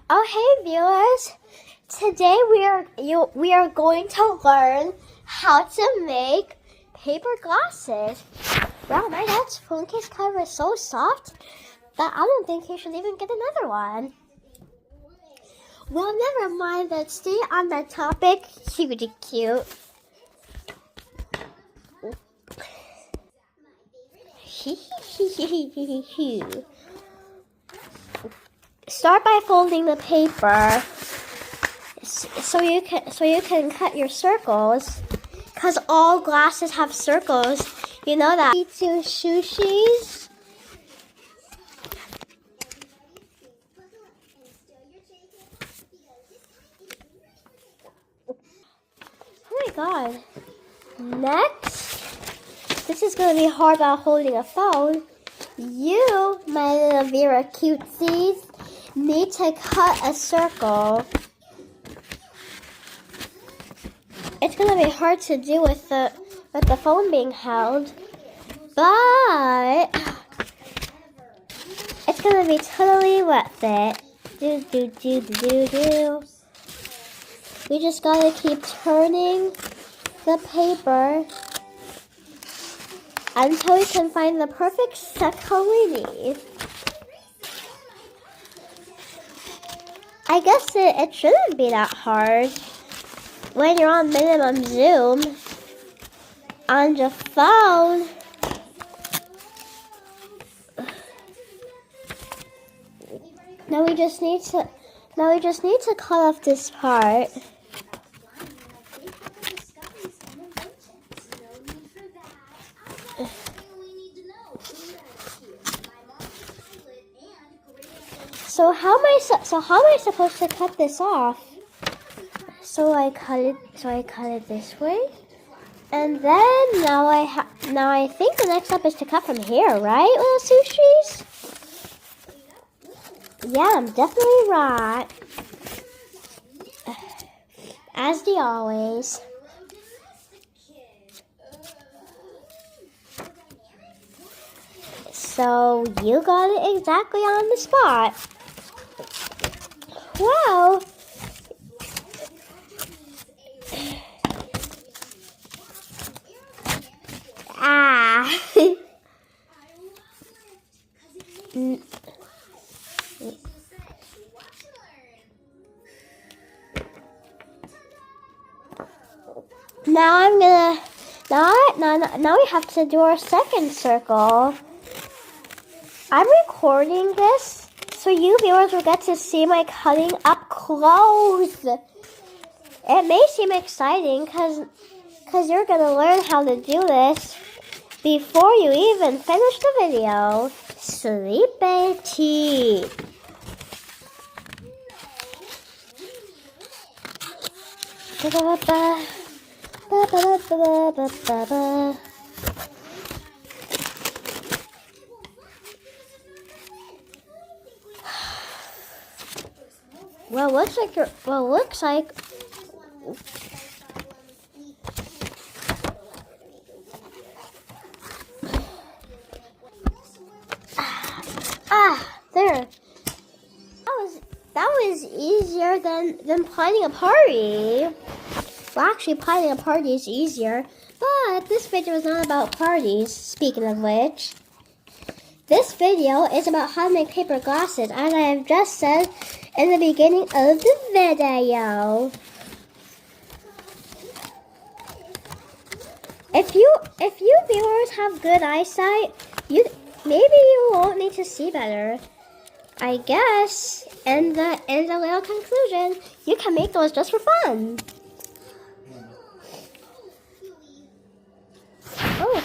Oh, hey viewers! Today we are going to learn how to make paper glasses. Wow, my dad's phone case cover is so soft that I don't think he should even get another one. Well, never mind. Let's stay on the topic. Cutie cute. Start by folding the paper so you can cut your circles, because all glasses have circles. You know that. To sushis. Oh my god. Next, this is going to be hard while holding a phone. You, my little Vera cutesies, need to cut a circle. It's going to be hard to do with the phone being held, but it's going to be totally worth it. Do. We just got to keep turning the paper until we can find the perfect circle we need. I guess it shouldn't be that hard when you're on minimum zoom on your phone. Now we just need to cut off this part. So how am I supposed to cut this off? So I cut it this way, and then now I think the next step is to cut from here, right, little sushis? Yeah, I'm definitely right. As the always. So you got it exactly on the spot. Wow. Now we have to do our second circle. I'm recording this so you viewers will get to see my cutting up close. It may seem exciting because you're going to learn how to do this before you even finish the video. Sleepy teeth. Well, looks like there. That was easier than planning a party. Well, actually, planning a party is easier, but this video is not about parties. Speaking of which, this video is about how to make paper glasses, as I have just said in the beginning of the video. If you viewers have good eyesight, maybe you won't need to see better. I guess, in the little conclusion, you can make those just for fun. Oh,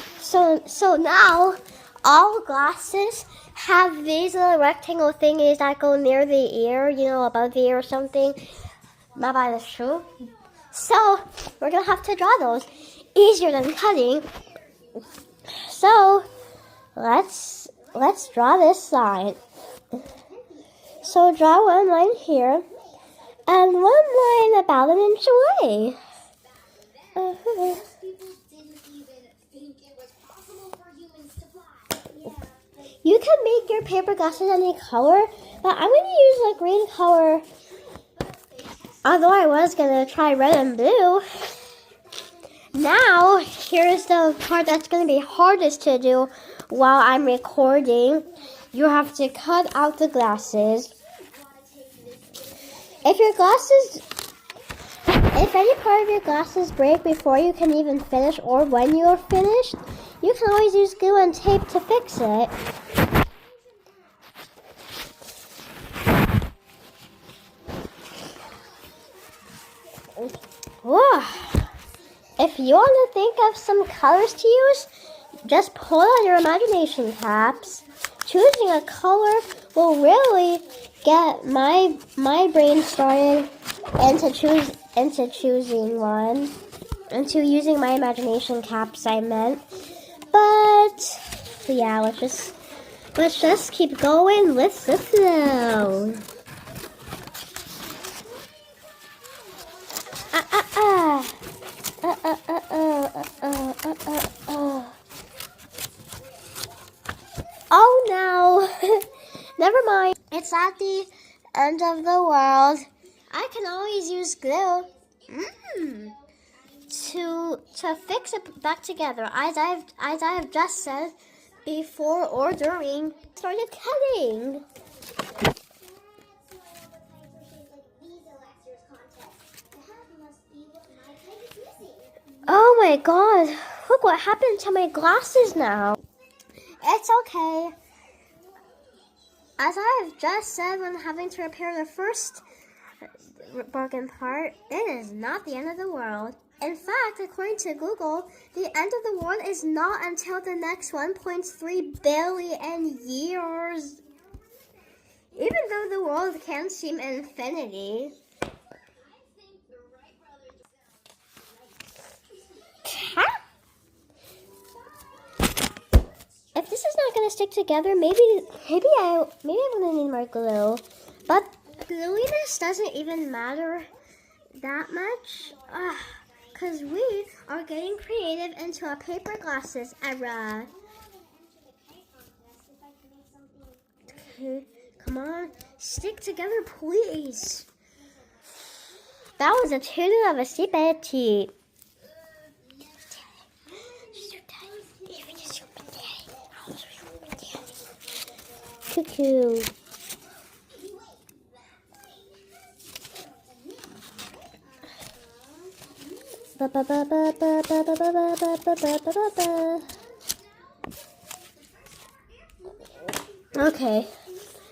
so now all glasses have these little rectangle thingies that go near the ear, above the ear or something. Not by the shoe. So we're gonna have to draw those. Easier than cutting. So let's draw this line. So draw one line here and one line about an inch away. You can make your paper glasses any color, but I'm going to use a green color. Although I was going to try red and blue. Now, here's the part that's going to be hardest to do while I'm recording. You have to cut out the glasses. If any part of your glasses break before you can even finish or when you're finished, you can always use glue and tape to fix it. Whoa. If you want to think of some colors to use, just pull out your imagination caps. Choosing a color will really get my brain started into choosing one. Into using my imagination caps, I meant. But yeah, let's just keep going with the flow. Oh no! Never mind. It's at the end of the world. I can always use glue to fix it back together, as I have just said before or during started cutting. Oh my god, look what happened to my glasses now. It's okay. As I have just said when having to repair the first broken part, it is not the end of the world. In fact, according to Google, the end of the world is not until the next 1.3 billion years. Even though the world can seem infinity. If this is not going to stick together, maybe I'm going to need more glue. But gluiness doesn't even matter that much. Because we are getting creative into a paper glasses era. Okay, come on. Stick together, please. That was a tune of a seepage. Cuckoo. Okay,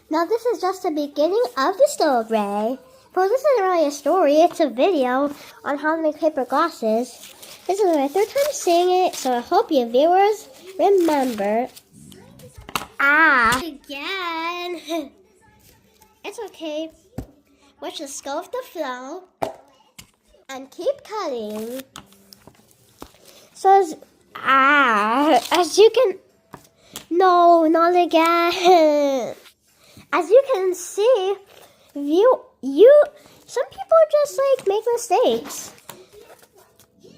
now this is just the beginning of the story. Well, this isn't really a story, it's a video on how to make paper glasses. This is my third time saying it, so I hope you viewers remember. Again. It's okay. Let's just go with the flow and keep cutting. So as you can, no, not again. As you can see, some people just like make mistakes.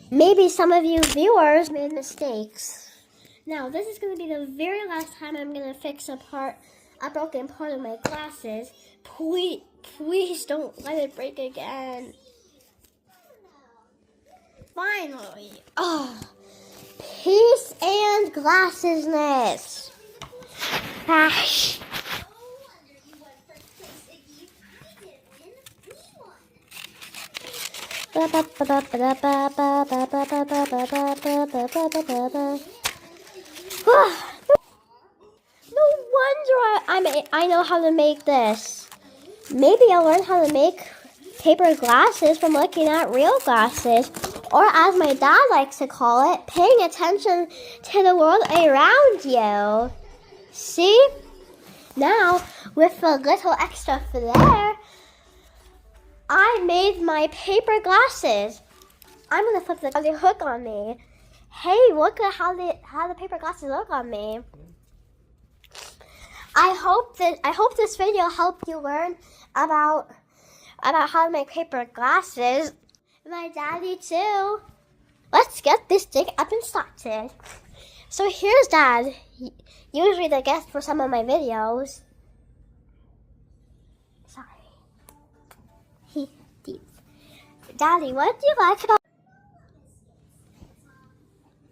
Maybe some of you viewers made mistakes. Now, this is going to be the very last time I'm going to fix a broken part of my glasses. Please don't let it break again. Finally. Oh, peace and glassesness. Gosh. No wonder I know how to make this. Maybe I'll learn how to make paper glasses from looking at real glasses, or as my dad likes to call it, paying attention to the world around you. See? Now, with a little extra flair, I made my paper glasses. I'm going to flip the hook on me. Hey, look at how the paper glasses look on me. I hope this video helped you learn about how to make paper glasses. My daddy too. Let's get this thing up and started. So here's Dad. usually the guest for some of my videos. Sorry. Daddy, what do you like about...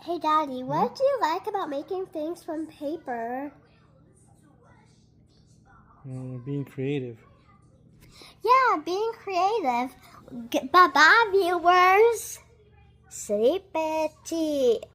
Hey, Daddy, what do you like about making things from paper? Being creative. Yeah, being creative. Bye-bye, viewers. Sleepy.